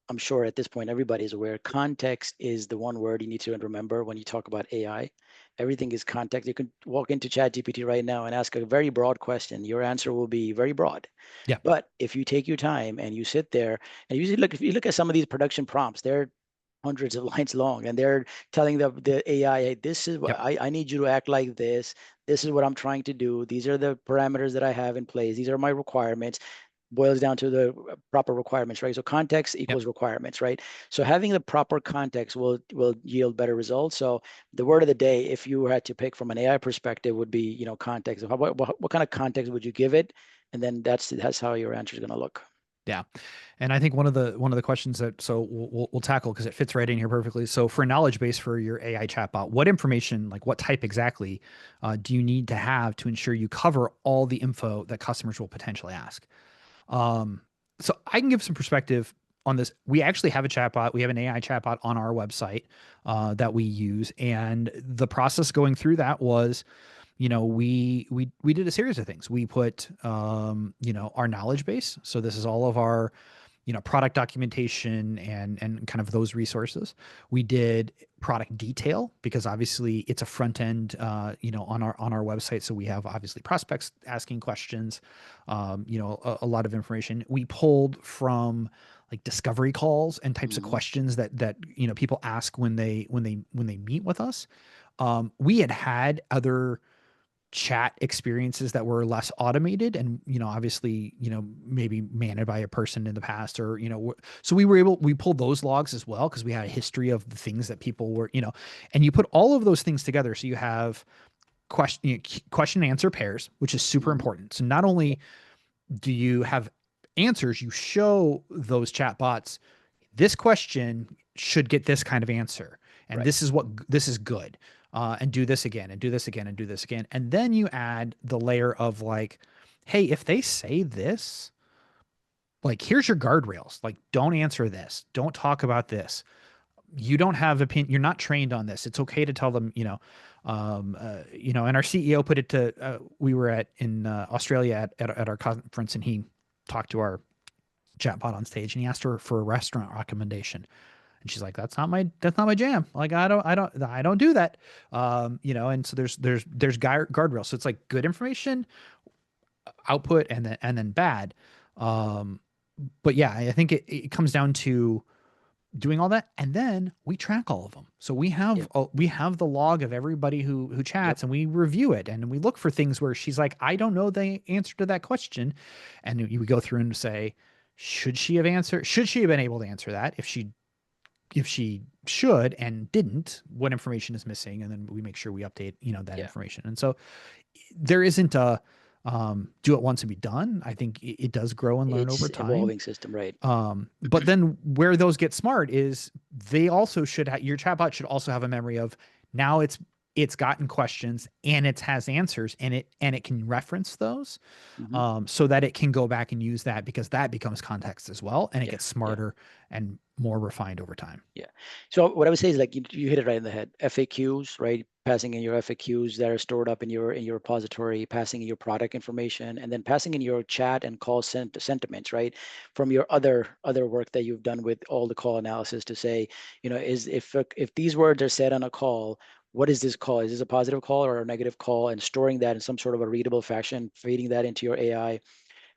I'm sure at this point everybody is aware. Context is the one word you need to remember when you talk about AI. Everything is context. You can walk into ChatGPT right now and ask a very broad question. Your answer will be very broad. Yeah. But if you take your time and you sit there and if you look at some of these production prompts, they're hundreds of lines long, and they're telling the AI, hey, this is what Yep. I need you to act like this. This is what I'm trying to do. These are the parameters that I have in place. These are my requirements. Boils down to the proper requirements, right? So context Yep. equals requirements, right? So having the proper context will yield better results. So the word of the day, if you had to pick from an AI perspective, would be context. What kind of context would you give it? And then that's how your answer is going to look. Yeah. And I think one of the questions that so we'll tackle because it fits right in here perfectly. So for a knowledge base for your AI chatbot, what information, like what type exactly, do you need to have to ensure you cover all the info that customers will potentially ask? Um, so I can give some perspective on this. We actually have a chatbot. We have an AI chatbot on our website that we use, and the process going through that was, we did a series of things. We put our knowledge base. So this is all of our product documentation and kind of those resources. We did product detail because obviously it's a front end on our website, so we have obviously prospects asking questions, a lot of information. We pulled from like discovery calls and types of Hmm. questions that people ask when they meet with us. We had other chat experiences that were less automated and obviously maybe managed by a person in the past, or so we pulled those logs as well because we had a history of the things that people were, and you put all of those things together, so you have question and answer pairs, which is super Hmm. important. So not only do you have answers, you show those chatbots this question should get this kind of answer, and Right. this is good, and do this again, and do this again, and do this again, and then you add the layer of like, hey, if they say this, like here's your guardrails, like don't answer this, don't talk about this, you don't have opinion, you're not trained on this, it's okay to tell them, and our CEO put it to, we were in Australia at our conference, and he talked to our chatbot on stage, and he asked her for a restaurant recommendation. And she's like, that's not my jam. Like, I don't do that. And so there's guardrails. So it's like good information output and then bad. Um, but yeah, I think it comes down to doing all that, and then we track all of them. So Yep. we have the log of everybody who Yep. chats, and we review it, and we look for things where she's like, I don't know the answer to that question, and we go through and say, should she have answered? Should she have been able to answer that? If she should and didn't, what information is missing, and then we make sure we update that Yeah. information. And so there isn't a do it once and be done. I think it does grow and learn over It's time. evolving system, right? But then where those get smart is they also should your chatbot should also have a memory of now it's gotten questions and it has answers, and it can reference those, Hmm. so that it can go back and use that, because that becomes context as well, and it Yeah. gets Yeah. smarter and more refined over time. Yeah. So what I would say is like you hit it right in the head. FAQs, right? Passing in your FAQs that are stored up in your repository, passing in your product information, and then passing in your chat and call sentiments, right? From your other work that you've done with all the call analysis to say, is if these words are said on a call, what is this call? Is this a positive call or a negative call? And storing that in some sort of a readable fashion, feeding that into your AI.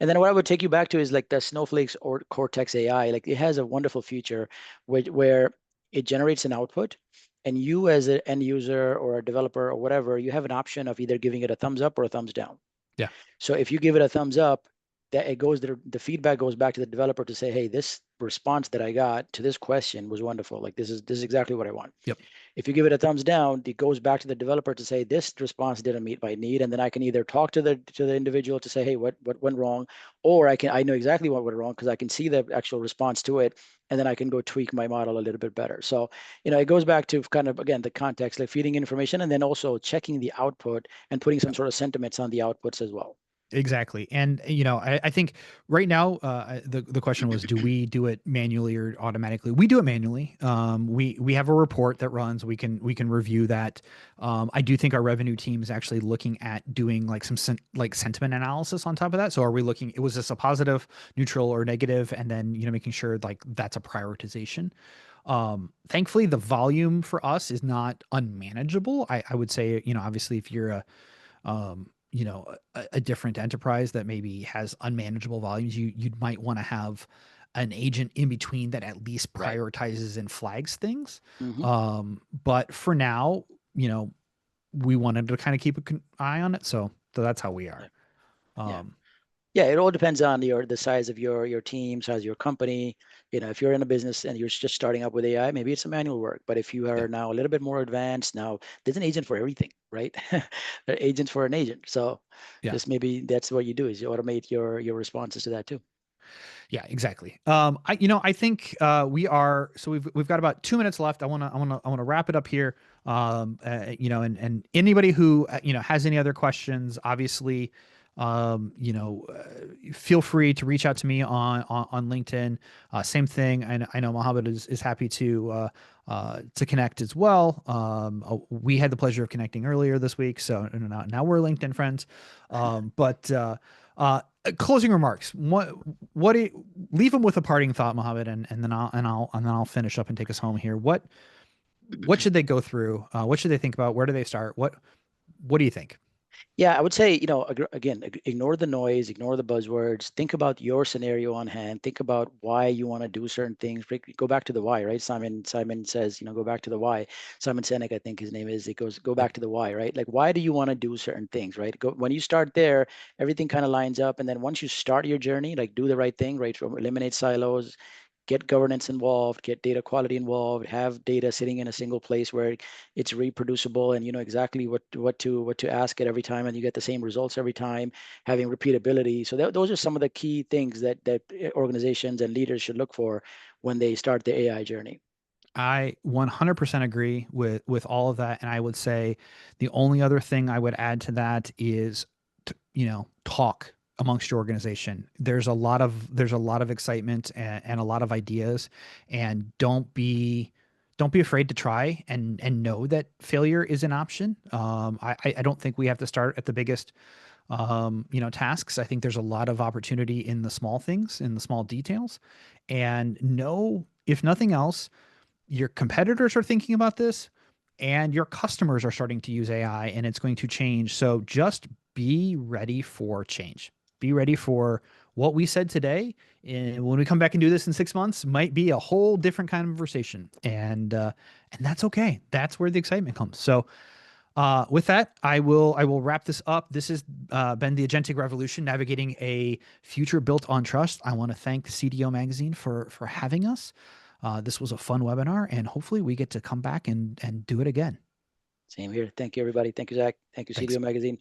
And then what I would take you back to is like the Snowflake's or Cortex AI. Like it has a wonderful feature where it generates an output, and you as an end user or a developer or whatever, you have an option of either giving it a thumbs up or a thumbs down. Yeah. So if you give it a thumbs up, that it goes the feedback goes back to the developer to say, hey, this response that I got to this question was wonderful. Like this is exactly what I want. Yep. If you give it a thumbs down, it goes back to the developer to say this response didn't meet my need, and then I can either talk to the individual to say, hey, what went wrong, or I know exactly what went wrong because I can see the actual response to it, and then I can go tweak my model a little bit better. So it goes back to kind of again the context, like feeding information, and then also checking the output and putting some sort of sentiments on the outputs as well. Exactly. And I think right now, the question was, do we do it manually or automatically? We do it manually. We have a report that runs. We can review that. I do think our revenue team is actually looking at doing like some like sentiment analysis on top of that. So are we looking? Was this a positive, neutral, or negative? And then making sure like that's a prioritization. Thankfully, the volume for us is not unmanageable. I would say, obviously, if you're a different enterprise that maybe has unmanageable volumes, you might want to have an agent in between that at least Right. prioritizes and flags things. Hmm. But for now, you know, we wanted to kind of keep an eye on it, so that's how we Yeah. are. Yeah. Um, Yeah, it all depends on the size of your team, size of your company. If you're in a business and you're just starting up with AI, maybe it's a manual work. But if you yeah, are now a little bit more advanced, now there's an agent for everything, right? There are agents for an agent. So yeah. just maybe that's what you do is you automate your responses to that too. Yeah, exactly. I think we are. So we've got about 2 minutes left. I want to wrap it up here. And anybody who has any other questions, obviously, feel free to reach out to me on LinkedIn. Same thing. I know Mohammed is happy to connect as well. We had the pleasure of connecting earlier this week, so now we're LinkedIn friends. But closing remarks. What do leave them with a parting thought, Mohammed, and then I'll finish up and take us home here. What should they go through? What should they think about? Where do they start? What do you think? Yeah, I would say, again, ignore the noise, ignore the buzzwords. Think about your scenario on hand. Think about why you want to do certain things. Go back to the why, right? Simon says, go back to the why. Simon Sinek, I think his name is. It goes, go Yep. back to the why, right? Like, why do you want to do certain things, right? When you start there, everything kind of lines up. And then once you start your journey, like do the right thing, right? So eliminate silos, get governance involved, get data quality involved, have data sitting in a single place where it's reproducible and you know exactly what to ask it every time and you get the same results every time, having repeatability. So those are some of the key things that organizations and leaders should look for when they start the AI journey. I 100% agree with all of that, and I would say the only other thing I would add to that is, talk amongst your organization. There's a lot of excitement and a lot of ideas, and don't be afraid to try and know that failure is an option. I don't think we have to start at the biggest tasks. I think there's a lot of opportunity in the small things, in the small details, and know, if nothing else, your competitors are thinking about this and your customers are starting to use AI and it's going to change. So just be ready for change. Be ready for what we said today. And when we come back and do this in 6 months, might be a whole different kind of conversation. And that's okay. That's where the excitement comes. So with that, I will wrap this up. This has been the Agentic Revolution, navigating a future built on trust. I want to thank CDO Magazine for having us. This was a fun webinar, and hopefully we get to come back and do it again. Same here. Thank you, everybody. Thank you, Zach. Thank you, Thanks. CDO Magazine.